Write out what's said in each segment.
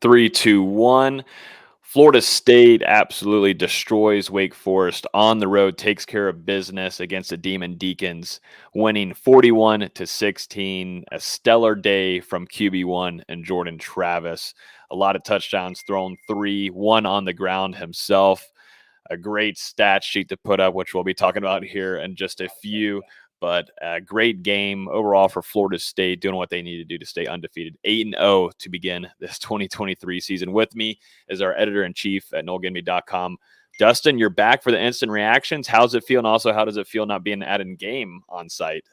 Three, two, one. Florida State absolutely destroys Wake Forest on the road, takes care of business against the Demon Deacons, winning 41-16. A stellar day from QB1 and Jordan Travis. A lot of touchdowns thrown, three, one on the ground himself. A great stat sheet to put up, which we'll be talking about here in just a few. But a great game overall for Florida State, doing what they need to do to stay undefeated. 8-0 to begin this 2023 season. With me is our editor-in-chief at NoleGameday.com. Dustin, you're back for the instant reactions. How's it feel? And also, how does it feel not being at a game on site?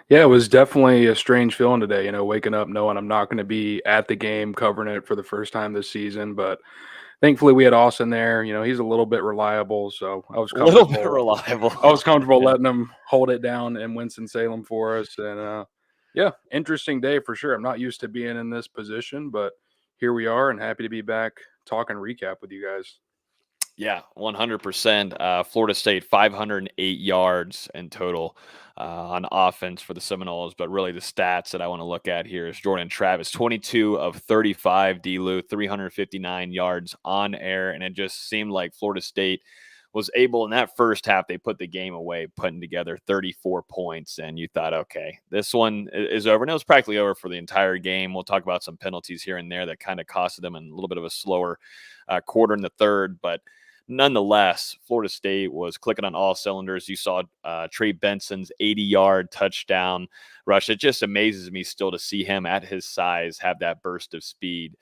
Yeah, it was definitely a strange feeling today, waking up knowing I'm not going to be at the game covering it for the first time this season. But thankfully we had Austin there. He's a little bit reliable, so I was A little comfortable. bit reliable. I was comfortable letting him hold it down in Winston-Salem for us. And yeah, interesting day for sure. I'm not used to being in this position, but here we are and happy to be back talking recap with you guys. Yeah, 100%. Florida State, 508 yards in total on offense for the Seminoles. But really, the stats that I want to look at here is Jordan Travis, 22 of 35 D-Lou, 359 yards on air. And it just seemed like Florida State was able in that first half, they put the game away, putting together 34 points. And you thought, okay, this one is over. And it was practically over for the entire game. We'll talk about some penalties here and there that kind of costed them a little bit of a slower quarter in the third. But nonetheless, Florida State was clicking on all cylinders. You saw Trey Benson's 80-yard touchdown rush. It just amazes me still to see him at his size have that burst of speed,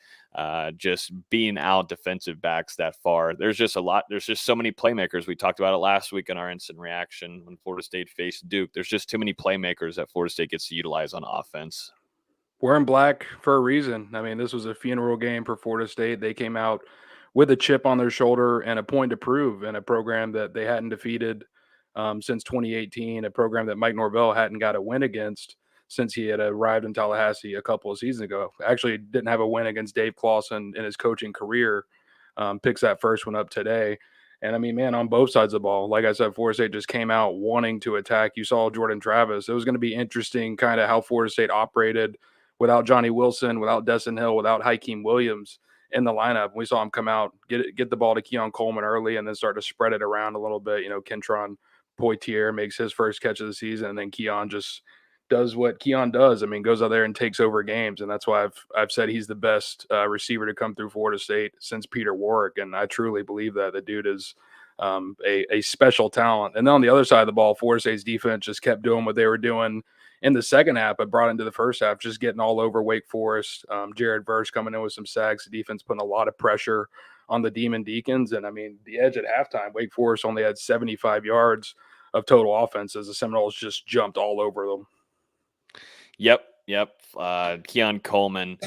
just being out defensive backs that far. There's just a lot. There's just so many playmakers. We talked about it last week in our instant reaction when Florida State faced Duke. There's just too many playmakers that Florida State gets to utilize on offense. We're in black for a reason. I mean, this was a funeral game for Florida State. They came out with a chip on their shoulder and a point to prove in a program that they hadn't defeated since 2018, a program that Mike Norvell hadn't got a win against since he had arrived in Tallahassee a couple of seasons ago. Actually, didn't have a win against Dave Clawson in his coaching career. Picks that first one up today. And I mean, man, on both sides of the ball, like I said, Florida State just came out wanting to attack. You saw Jordan Travis. It was going to be interesting kind of how Florida State operated without Johnny Wilson, without Dustin Hill, without Hakeem Williams in the lineup. We saw him come out, get the ball to Keon Coleman early, and then start to spread it around a little bit. Kentron Poitier makes his first catch of the season, and then Keon just does what Keon does. I mean, goes out there and takes over games, and that's why I've said he's the best receiver to come through Florida State since Peter Warrick, and I truly believe that the dude is a special talent. And then on the other side of the ball, Florida State's defense just kept doing what they were doing in the second half, but brought into the first half, just getting all over Wake Forest. Jared Verse coming in with some sacks. The defense putting a lot of pressure on the Demon Deacons. And, I mean, the edge at halftime, Wake Forest only had 75 yards of total offense as the Seminoles just jumped all over them. Yep. Keon Coleman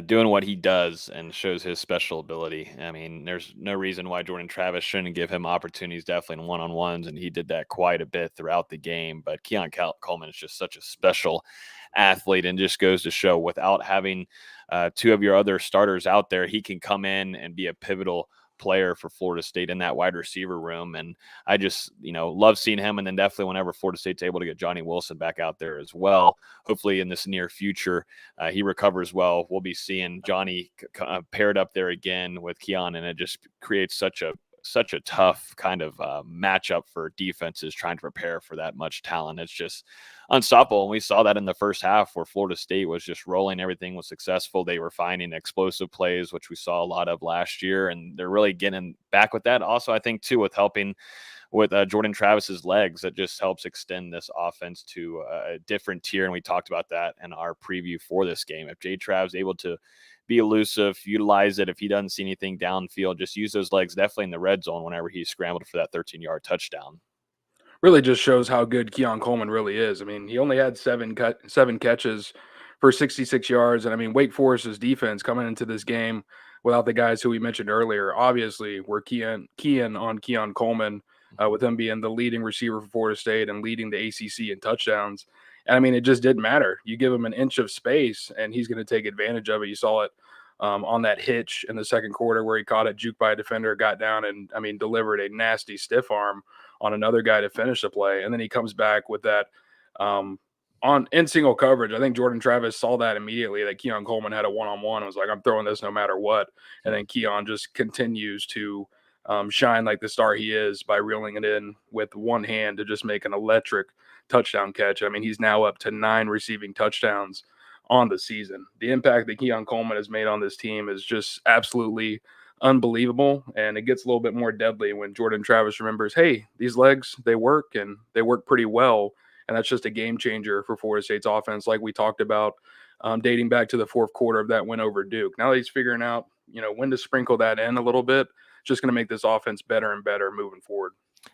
doing what he does and shows his special ability. I mean, there's no reason why Jordan Travis shouldn't give him opportunities, definitely in one-on-ones, and he did that quite a bit throughout the game. But Keon Coleman is just such a special athlete, and just goes to show without having two of your other starters out there, he can come in and be a pivotal player for Florida State in that wide receiver room. And I just, love seeing him. And then definitely whenever Florida State's able to get Johnny Wilson back out there as well, hopefully in this near future, he recovers well. We'll be seeing Johnny paired up there again with Keon, and it just creates such a tough kind of matchup for defenses trying to prepare for that much talent. It's just unstoppable. And we saw that in the first half where Florida State was just rolling. Everything was successful. They were finding explosive plays, which we saw a lot of last year. And they're really getting back with that. Also, I think, too, with helping with Jordan Travis's legs, that just helps extend this offense to a different tier. And we talked about that in our preview for this game. If J. Trav's able to be elusive, utilize it. If he doesn't see anything downfield, just use those legs definitely in the red zone whenever he scrambled for that 13-yard touchdown. Really just shows how good Keon Coleman really is. I mean, he only had seven catches for 66 yards. And I mean, Wake Forest's defense coming into this game without the guys who we mentioned earlier, obviously were Keon Coleman, with him being the leading receiver for Florida State and leading the ACC in touchdowns. And I mean, it just didn't matter. You give him an inch of space and he's going to take advantage of it. You saw it on that hitch in the second quarter where he caught it, juked by a defender, got down, and I mean, delivered a nasty stiff arm on another guy to finish the play. And then he comes back with that on on in single coverage, I think Jordan Travis saw that immediately that Keon Coleman had a one-on-one and was like, I'm throwing this no matter what. And then Keon just continues to shine like the star he is by reeling it in with one hand to just make an electric touchdown catch. I mean, he's now up to 9 receiving touchdowns on the season. The impact that Keon Coleman has made on this team is just absolutely unbelievable. And it gets a little bit more deadly when Jordan Travis remembers, hey, these legs, they work and they work pretty well. And that's just a game changer for Florida State's offense, like we talked about, dating back to the fourth quarter of that win over Duke. Now that he's figuring out, when to sprinkle that in a little bit, just going to make this offense better and better moving forward.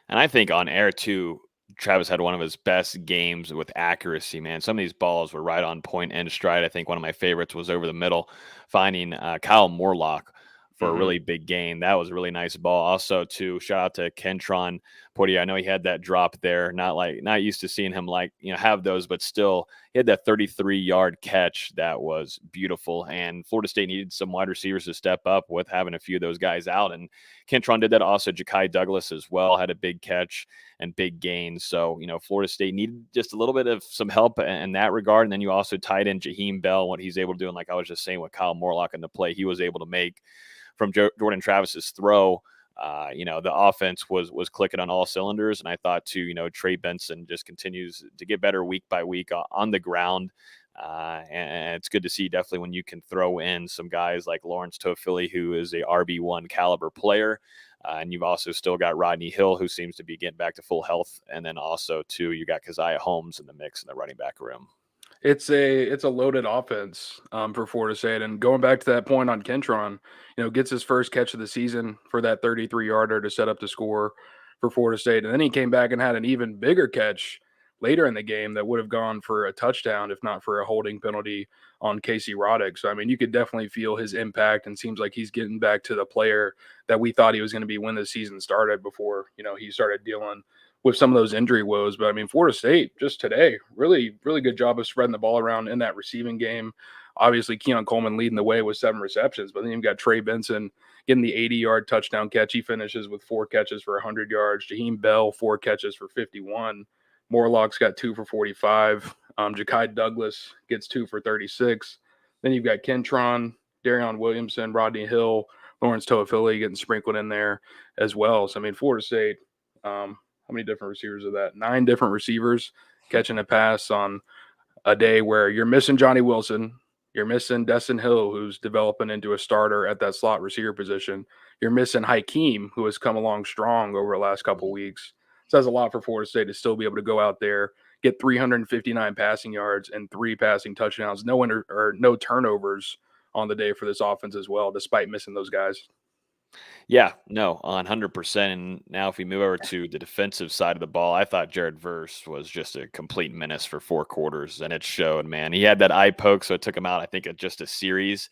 And I think on air too, Travis had one of his best games with accuracy, man. Some of these balls were right on point and stride. I think one of my favorites was over the middle, finding Kyle Morlock for a Mm-hmm. really big gain. That was a really nice ball. Also, too, shout out to Kentron Portier. I know he had that drop there. Not used to seeing him have those, but still he had that 33-yard catch that was beautiful. And Florida State needed some wide receivers to step up with having a few of those guys out. And Kentron did that. Also, Ja'Kai Douglas as well had a big catch and big gains. So, Florida State needed just a little bit of some help in that regard. And then you also tied in Jaheim Bell, what he's able to do. And like I was just saying with Kyle Morlock in the play he was able to make from Jordan Travis's throw. The offense was clicking on all cylinders. And I thought too, Trey Benson just continues to get better week by week on the ground. And it's good to see definitely when you can throw in some guys like Lawrence Toafili, who is a RB1 caliber player. And you've also still got Rodney Hill, who seems to be getting back to full health. And then also, too, you got Keziah Holmes in the mix in the running back room. It's a loaded offense for Florida State, and going back to that point on Kentron, gets his first catch of the season for that 33-yarder to set up the score for Florida State, and then he came back and had an even bigger catch later in the game that would have gone for a touchdown if not for a holding penalty on Casey Roddick. So I mean, you could definitely feel his impact, and seems like he's getting back to the player that we thought he was going to be when the season started. Before he started dealing with some of those injury woes. But I mean, Florida State just today, really, really good job of spreading the ball around in that receiving game. Obviously, Keon Coleman leading the way with 7 receptions, but then you've got Trey Benson getting the 80-yard touchdown catch. He finishes with 4 catches for 100 yards. Jaheim Bell, 4 catches for 51. Morlock's got 2 for 45. Ja'Kai Douglas gets 2 for 36. Then you've got Kentron, Darion Williamson, Rodney Hill, Lawrence Toafili getting sprinkled in there as well. So, I mean, Florida State, how many different receivers are that? 9 different receivers catching a pass on a day where you're missing Johnny Wilson. You're missing Dustin Hill, who's developing into a starter at that slot receiver position. You're missing Hakeem, who has come along strong over the last couple of weeks. Says a lot for Florida State to still be able to go out there, get 359 passing yards and 3 passing touchdowns, no turnovers on the day for this offense as well, despite missing those guys. Yeah, no, 100%. And now if we move over to the defensive side of the ball, I thought Jared Verse was just a complete menace for 4 quarters, and it showed, man. He had that eye poke, so it took him out, I think, at just a series.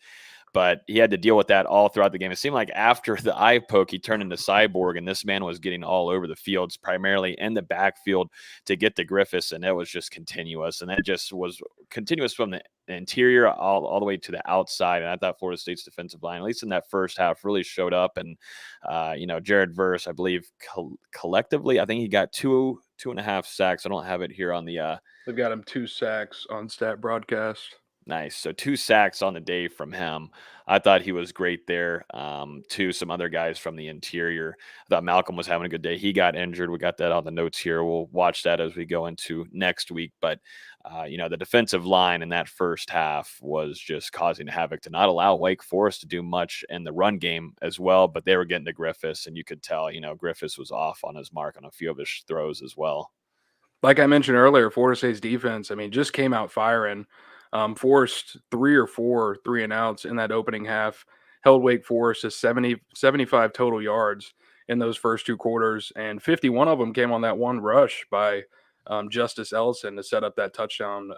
But he had to deal with that all throughout the game. It seemed like after the eye poke, he turned into Cyborg, and this man was getting all over the fields, primarily in the backfield to get to Griffiths, and it was just continuous. And that just was continuous from the interior all the way to the outside. And I thought Florida State's defensive line, at least in that first half, really showed up. And, Jared Verse, I believe collectively, I think he got 2.5 sacks. I don't have it here on the They've got him 2 sacks on stat broadcast. Nice. So 2 sacks on the day from him. I thought he was great there. To some other guys from the interior. I thought Malcolm was having a good day. He got injured. We got that on the notes here. We'll watch that as we go into next week. But, the defensive line in that first half was just causing havoc to not allow Wake Forest to do much in the run game as well. But they were getting to Griffiths, and you could tell, Griffiths was off on his mark on a few of his throws as well. Like I mentioned earlier, Florida State's defense, I mean, just came out firing. Forced 3 or 4 3 and outs in that opening half, held Wake Forest to 75 total yards in those first 2 quarters, and 51 of them came on that one rush by Justice Ellison to set up that touchdown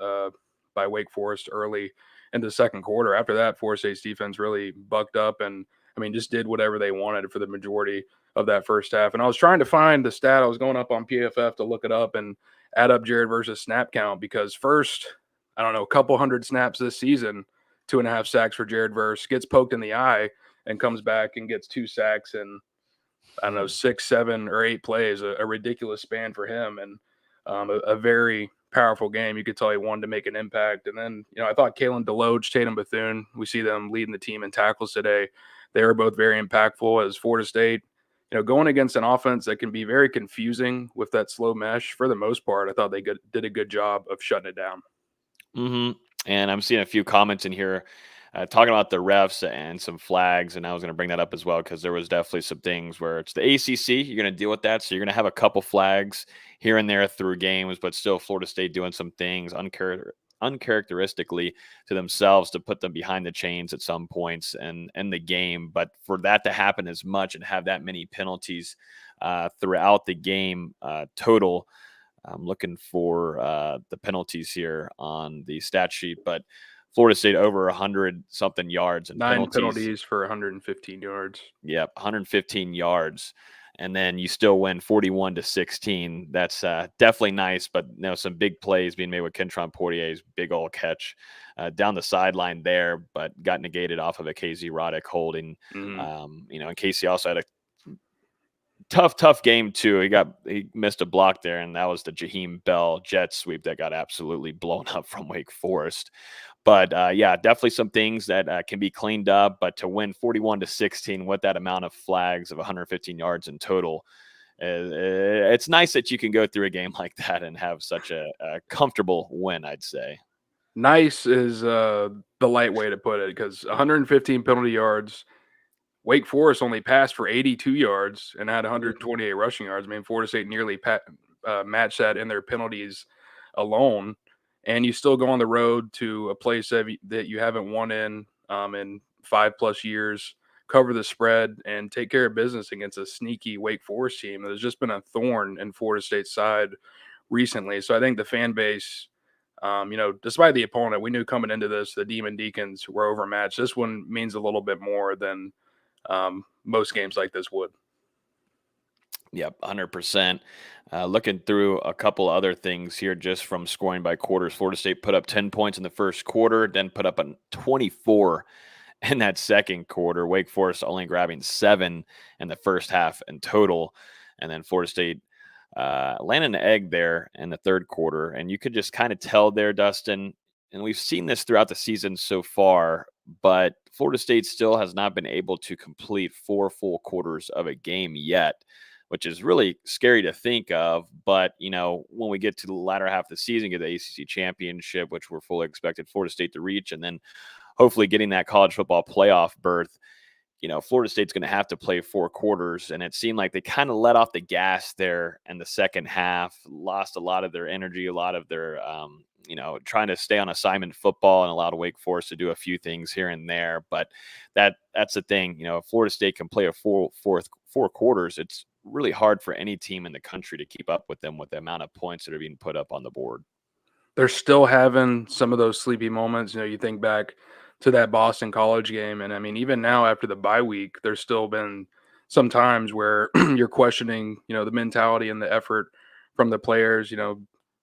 by Wake Forest early in the second quarter. After that, Florida State's defense really bucked up and, I mean, just did whatever they wanted for the majority of that first half. And I was trying to find the stat. I was going up on PFF to look it up and add up Jared versus snap count, because first, I don't know, a couple hundred snaps this season, 2.5 sacks for Jared Verse, gets poked in the eye and comes back and gets 2 sacks in, I don't know, 6, 7, or 8 plays, a ridiculous span for him. And a very powerful game. You could tell he wanted to make an impact. And then, I thought Kalen DeLoach, Tatum Bethune, we see them leading the team in tackles today. They were both very impactful as Florida State, going against an offense that can be very confusing with that slow mesh. For the most part, I thought they did a good job of shutting it down. And I'm seeing a few comments in here talking about the refs and some flags, and I was going to bring that up as well because there was definitely some things where it's the ACC. You're going to deal with that, so you're going to have a couple flags here and there through games, but still Florida State doing some things uncharacteristically to themselves to put them behind the chains at some points and the game. But for that to happen as much and have that many penalties throughout the game total. I'm looking for the penalties here on the stat sheet, but Florida State over 100 something yards and 9 penalties. penalties for 115 yards. Yep, 115 yards, and then you still win 41-16. That's definitely nice, but some big plays being made with Kentron Portier's big old catch down the sideline there, but got negated off of a KZ Roddick holding. And Casey also had a tough game too. He missed a block there, and that was the Jaheim Bell jet sweep that got absolutely blown up from Wake Forest. But definitely some things that can be cleaned up. But to win 41-16 with that amount of flags of 115 yards in total, it's nice that you can go through a game like that and have such a comfortable win, I'd say. Nice is the light way to put it, because 115 penalty yards. Wake Forest only passed for 82 yards and had 128 rushing yards. I mean, Florida State nearly matched that in their penalties alone. And you still go on the road to a place that you haven't won in 5+ years, cover the spread, and take care of business against a sneaky Wake Forest team that has just been a thorn in Florida State's side recently. So I think the fan base, despite the opponent, we knew coming into this, the Demon Deacons were overmatched. This one means a little bit more than most games like this would. Yep, 100%. Looking through a couple other things here just from scoring by quarters. Florida State put up 10 points in the first quarter, then put up a 24 in that second quarter. Wake Forest only grabbing 7 in the first half in total. And then Florida State landed an egg there in the third quarter. And you could just kind of tell there, Dustin, and we've seen this throughout the season so far, but Florida State still has not been able to complete 4 full quarters of a game yet, which is really scary to think of. But, when we get to the latter half of the season, get the ACC championship, which we're fully expected Florida State to reach, and then hopefully getting that college football playoff berth, Florida State's going to have to play 4 quarters. And it seemed like they kind of let off the gas there in the second half, lost a lot of their energy, a lot of their, trying to stay on assignment football, and allowed Wake Forest to do a few things here and there. But that's the thing. If Florida State can play a 4 quarters, it's really hard for any team in the country to keep up with them with the amount of points that are being put up on the board. They're still having some of those sleepy moments. You think back to that Boston College game, and I mean, even now after the bye week, there's still been some times where you're questioning, the mentality and the effort from the players.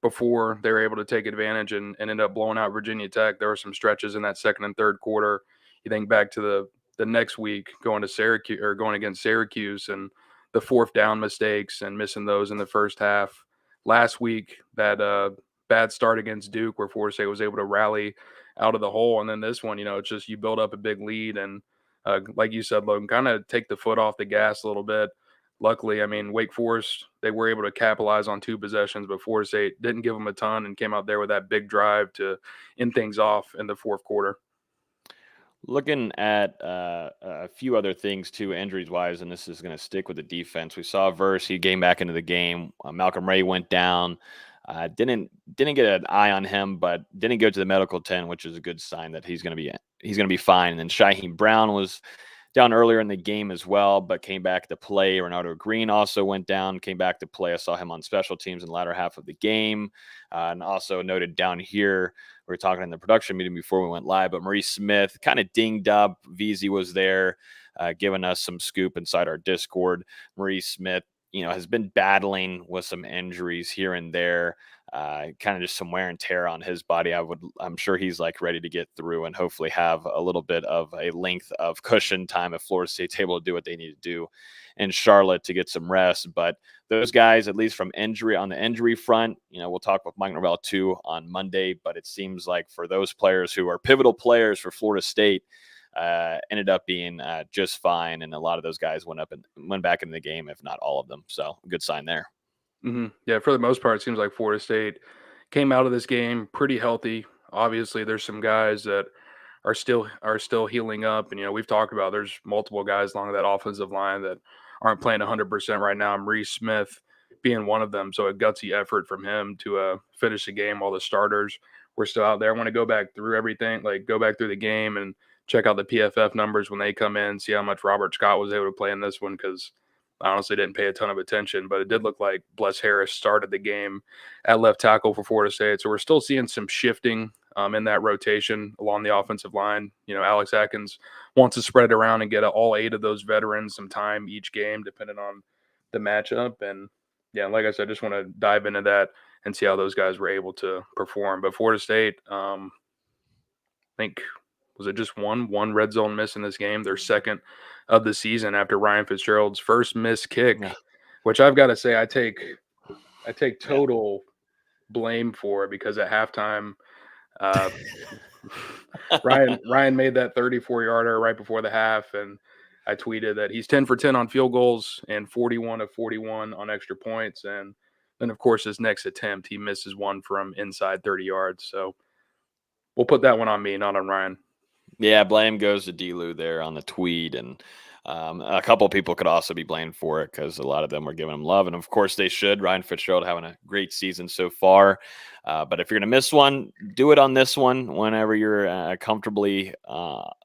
Before they were able to take advantage and end up blowing out Virginia Tech, there were some stretches in that second and third quarter. You think back to the next week going to Syracuse, or going against Syracuse, and the 4th down mistakes and missing those in the first half. Last week, that bad start against Duke, where Florida State was able to rally out of the hole. And then this one, it's just you build up a big lead, and like you said, Logan, kind of take the foot off the gas a little bit. Luckily, I mean, Wake Forest, they were able to capitalize on 2 possessions, but Florida State didn't give them a ton and came out there with that big drive to end things off in the 4th quarter. Looking at a few other things too, injuries-wise, and this is going to stick with the defense. We saw Verse, he came back into the game. Malcolm Ray went down. Didn't get an eye on him, but didn't go to the medical tent, which is a good sign that he's going to be fine. And then Shyheim Brown was down earlier in the game as well, but came back to play. Renato Green also went down, came back to play. I saw him on special teams in the latter half of the game. And also noted down here, we were talking in the production meeting before we went live, but Maurice Smith kind of dinged up. VZ was there, giving us some scoop inside our Discord. Maurice Smith, has been battling with some injuries here and there. kind of just some wear and tear on his body. I'm sure he's like ready to get through and hopefully have a little bit of a length of cushion time if Florida State's able to do what they need to do in Charlotte to get some rest. But those guys, at least from injury on the injury front, we'll talk with Mike Norvell too on Monday. But it seems like for those players who are pivotal players for Florida State, ended up being just fine, and a lot of those guys went back into the game, if not all of them. So good sign there. Yeah, for the most part, it seems like Florida State came out of this game pretty healthy. Obviously, there's some guys that are still healing up, and we've talked about there's multiple guys along that offensive line that aren't playing 100% right now. Maurice Smith being one of them, so a gutsy effort from him to finish the game while the starters were still out there. I want to go back through everything, like go back through the game and check out the PFF numbers when they come in, see how much Robert Scott was able to play in this one because I honestly didn't pay a ton of attention, but it did look like Bless Harris started the game at left tackle for Florida State. So we're still seeing some shifting in that rotation along the offensive line. Alex Atkins wants to spread it around and get all 8 of those veterans some time each game, depending on the matchup. And yeah, like I said, I just want to dive into that and see how those guys were able to perform. But Florida State, I think, was it just one red zone miss in this game? Their second of the season after Ryan Fitzgerald's first missed kick, Yeah. which I've got to say I take Yeah. total blame for it because at halftime, uh, Ryan made that 34-yarder right before the half, and I tweeted that he's 10 for 10 on field goals and 41 of 41 on extra points. And then, of course, his next attempt, he misses one from inside 30 yards. So we'll put that one on me, not on Ryan. Yeah, blame goes to D-Lou there on the tweet, and a couple of people could also be blamed for it because a lot of them were giving him love, and of course they should. Ryan Fitzgerald having a great season so far, but if you're going to miss one, do it on this one whenever you're comfortably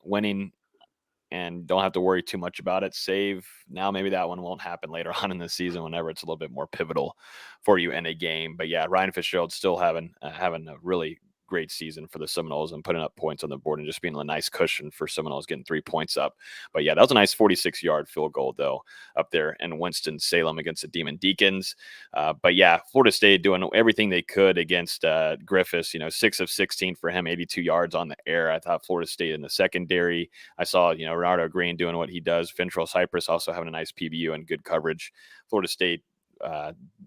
winning and don't have to worry too much about it. Save now, maybe that one won't happen later on in the season whenever it's a little bit more pivotal for you in a game. But yeah, Ryan Fitzgerald still having a really great season for the Seminoles and putting up points on the board and just being a nice cushion for Seminoles getting 3 points up. But yeah, that was a nice 46-yard field goal though up there in Winston-Salem against the Demon Deacons. But yeah, Florida State doing everything they could against Griffiths. 6 of 16 for him, 82 yards on the air. I thought Florida State in the secondary. I saw Renardo Green doing what he does. Fintrell Cypress also having a nice PBU and good coverage. Florida State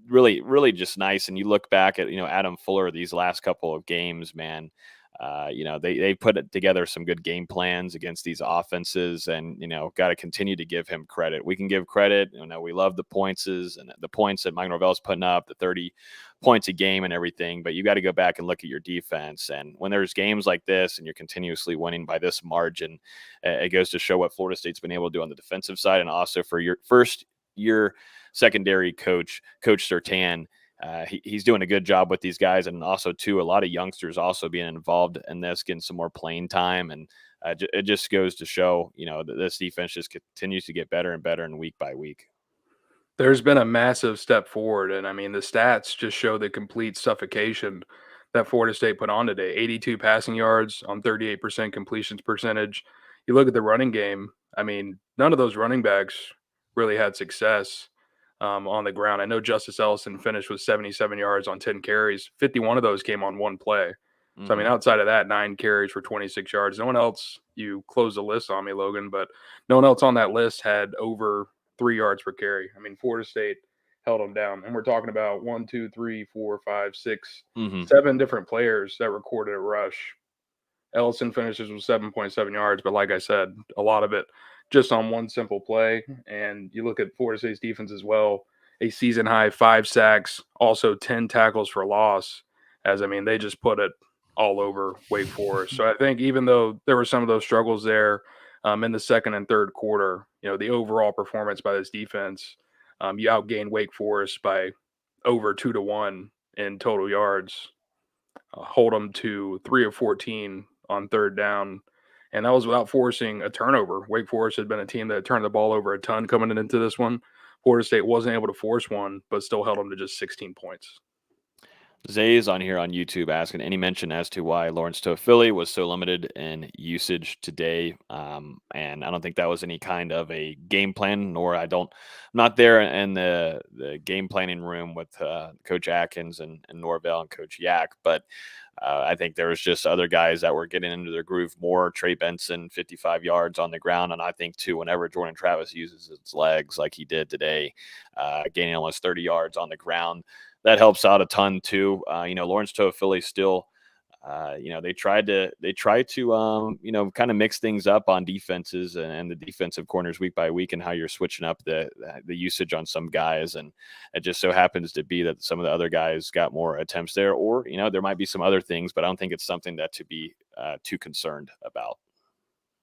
really, really just nice. And you look back at, Adam Fuller, these last couple of games, man, they put together some good game plans against these offenses and, got to continue to give him credit. We can give credit. We love the points and the points that Mike Norvell's putting up, the 30 points a game and everything, but you got to go back and look at your defense. And when there's games like this and you're continuously winning by this margin, it goes to show what Florida State's been able to do on the defensive side. And also for your first year secondary coach Surtain, he's doing a good job with these guys, and also too a lot of youngsters also being involved in this, getting some more playing time, and it just goes to show that this defense just continues to get better and better and week by week. There's been a massive step forward, and I mean the stats just show the complete suffocation that Florida State put on today. 82 passing yards on 38% completions percentage. You look at the running game. I mean, none of those running backs really had success on the ground. I know Justice Ellison finished with 77 yards on 10 carries. 51 of those came on one play. So, I mean, outside of that, 9 carries for 26 yards. No one else, you closed the list on me, Logan, but no one else on that list had over 3 yards per carry. I mean, Florida State held them down. And we're talking about 1, 2, 3, 4, 5, 6, 7 different players that recorded a rush. Ellison finishes with 7.7 yards, but like I said, a lot of it just on one simple play. And you look at Florida State's defense as well, a season high 5 sacks, also 10 tackles for loss. As I mean, they just put it all over Wake Forest. So I think even though there were some of those struggles there in the second and third quarter, the overall performance by this defense, you outgained Wake Forest by over 2-1 in total yards. Hold them to 3 of 14 on third down. And that was without forcing a turnover. Wake Forest had been a team that turned the ball over a ton coming into this one. Florida State wasn't able to force one, but still held them to just 16 points. Zay is on here on YouTube asking any mention as to why Lawrence Toafili was so limited in usage today. And I don't think that was any kind of a game plan, nor I'm not there in the game planning room with Coach Atkins and Norvell and Coach Yak, but I think there was just other guys that were getting into their groove more. Trey Benson, 55 yards on the ground. And I think, too, whenever Jordan Travis uses his legs like he did today, gaining almost 30 yards on the ground, that helps out a ton, too. Lawrence Toafili still, they tried to kind of mix things up on defenses and the defensive corners week by week and how you're switching up the usage on some guys. And it just so happens to be that some of the other guys got more attempts there, or, there might be some other things, but I don't think it's something that to be too concerned about.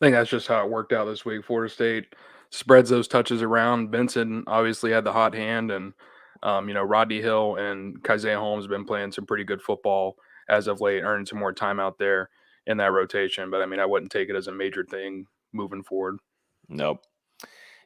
I think that's just how it worked out this week. Florida State spreads those touches around. Benson obviously had the hot hand, and Rodney Hill and Kaiser Holmes have been playing some pretty good football as of late, earning some more time out there in that rotation. But I mean, I wouldn't take it as a major thing moving forward. Nope.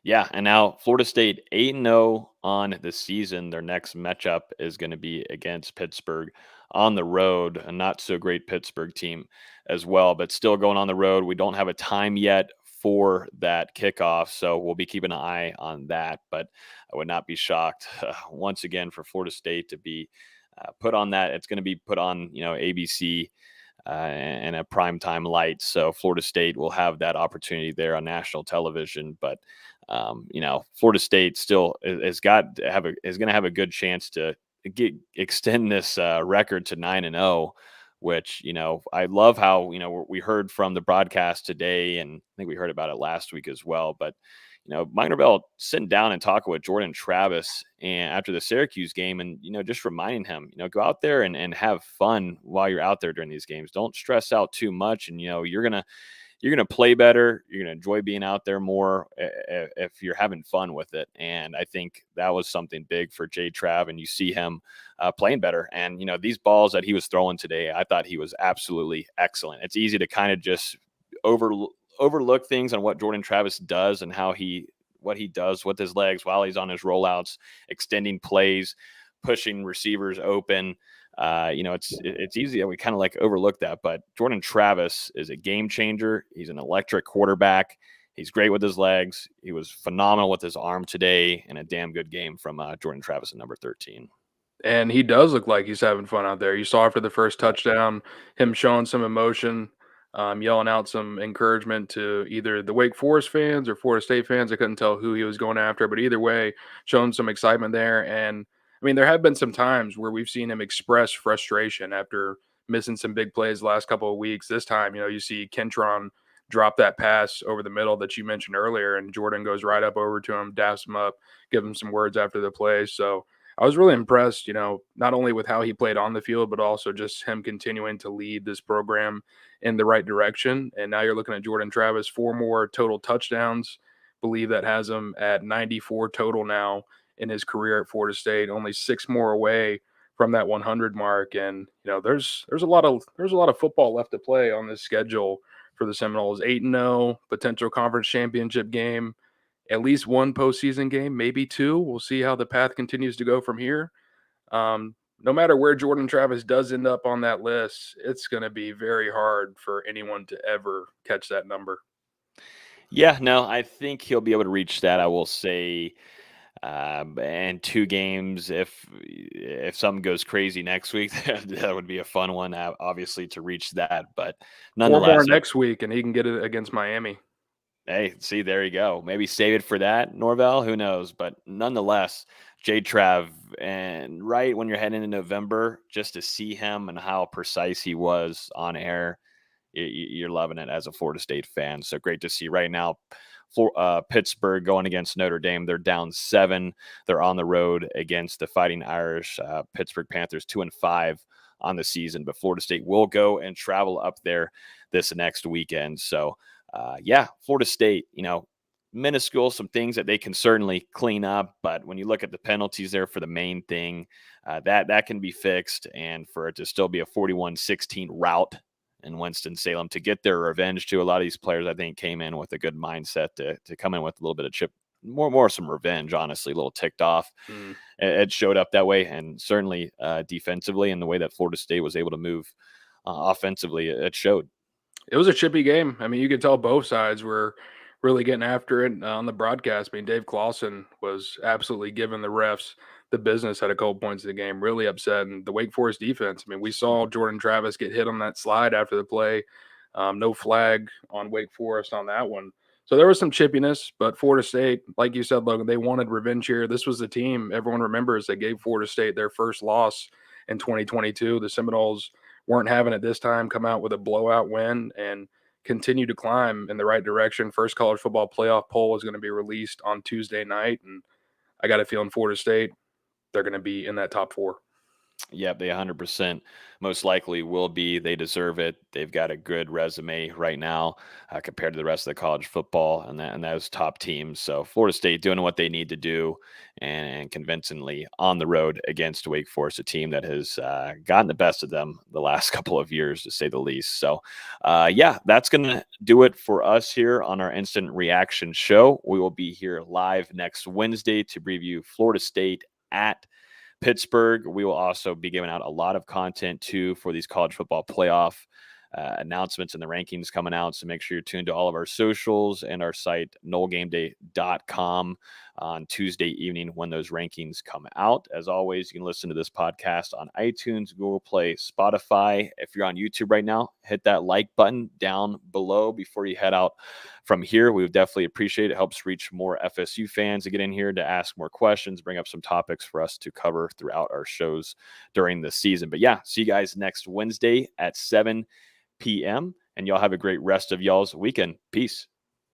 Yeah, and now Florida State 8-0 on the season. Their next matchup is going to be against Pittsburgh on the road. A not so great Pittsburgh team as well, but still going on the road. We don't have a time yet for that kickoff, so we'll be keeping an eye on that. But I would not be shocked once again for Florida State to be put on that. It's going to be put on, ABC and a primetime light. So Florida State will have that opportunity there on national television. But Florida State still is going to have a good chance to extend this record to 9-0. Which I love how we heard from the broadcast today, and I think we heard about it last week as well. But Mike Norvell sitting down and talking with Jordan Travis and after the Syracuse game, and just reminding him, go out there and have fun while you're out there during these games. Don't stress out too much, and you're gonna play better. You're gonna enjoy being out there more if you're having fun with it. And I think that was something big for Jay Trav, and you see him playing better. And these balls that he was throwing today, I thought he was absolutely excellent. It's easy to kind of just overlook things on what Jordan Travis does and what he does with his legs while he's on his rollouts, extending plays, pushing receivers open. It's easy that we kind of like overlook that, but Jordan Travis is a game changer. He's an electric quarterback. He's great with his legs. He was phenomenal with his arm today, and a damn good game from Jordan Travis at number 13. And he does look like he's having fun out there. You saw after the first touchdown, him showing some emotion, yelling out some encouragement to either the Wake Forest fans or Florida State fans. I couldn't tell who he was going after, but either way, showing some excitement there. And I mean, there have been some times where we've seen him express frustration after missing some big plays the last couple of weeks. This time, you see Kentron drop that pass over the middle that you mentioned earlier, and Jordan goes right up over to him, daps him up, give him some words after the play. So I was really impressed, not only with how he played on the field, but also just him continuing to lead this program in the right direction. And now you're looking at Jordan Travis, 4 more total touchdowns. Believe that has him at 94 total now in his career at Florida State, only 6 more away from that 100 mark. And there's a lot of football left to play on this schedule for the Seminoles. 8-0, potential conference championship game, at least one postseason game, maybe 2. We'll see how the path continues to go from here. No matter where Jordan Travis does end up on that list, it's going to be very hard for anyone to ever catch that number. Yeah, no, I think he'll be able to reach that. I will say, and 2 games. If something goes crazy next week, that would be a fun one, obviously, to reach that. But 4 more nonetheless, next week, and he can get it against Miami. hey, see, there you go. Maybe save it for that, Norvell. Who knows? But nonetheless, Jay Trav, and right when you're heading into November, just to see him and how precise he was on air, you're loving it as a Florida State fan. So great to see right now. For Pittsburgh going against Notre Dame, they're down 7. They're on the road against the Fighting Irish. Pittsburgh Panthers 2-5 on the season, but Florida State will go and travel up there this next weekend. So, Florida State, minuscule, some things that they can certainly clean up. But when you look at the penalties there for the main thing, that can be fixed. And for it to still be a 41-16 rout in Winston-Salem to get their revenge to a lot of these players, I think came in with a good mindset to come in with a little bit of chip more some revenge, honestly, a little ticked off. Mm. It showed up that way, and certainly defensively, and the way that Florida State was able to move offensively, it showed. It was a chippy game. I mean, you could tell both sides were really getting after it on the broadcast. I mean, Dave Clawson was absolutely giving the refs the business at a couple points of the game, really upset. And the Wake Forest defense, I mean, we saw Jordan Travis get hit on that slide after the play. No flag on Wake Forest on that one. So there was some chippiness, but Florida State, like you said, Logan, they wanted revenge here. This was the team everyone remembers that gave Florida State their first loss in 2022. The Seminoles weren't having it this time, come out with a blowout win and continue to climb in the right direction. First college football playoff poll is going to be released on Tuesday night. And I got a feeling Florida State, they're going to be in that top 4. Yep, they 100% most likely will be. They deserve it. They've got a good resume right now compared to the rest of the college football and those top teams. So Florida State doing what they need to do and convincingly on the road against Wake Forest, a team that has gotten the best of them the last couple of years, to say the least. So, yeah, that's going to do it for us here on our instant reaction show. We will be here live next Wednesday to preview Florida State at Pittsburgh. We will also be giving out a lot of content too for these college football playoff announcements and the rankings coming out. So make sure you're tuned to all of our socials and our site, NoleGameday.com, on Tuesday evening when those rankings come out. As always, you can listen to this podcast on iTunes, Google Play, Spotify. If you're on YouTube right now, hit that like button down below before you head out from here. We would definitely appreciate it. It helps reach more FSU fans to get in here to ask more questions, bring up some topics for us to cover throughout our shows during the season. But yeah, see you guys next Wednesday at 7 p.m. And y'all have a great rest of y'all's weekend. Peace.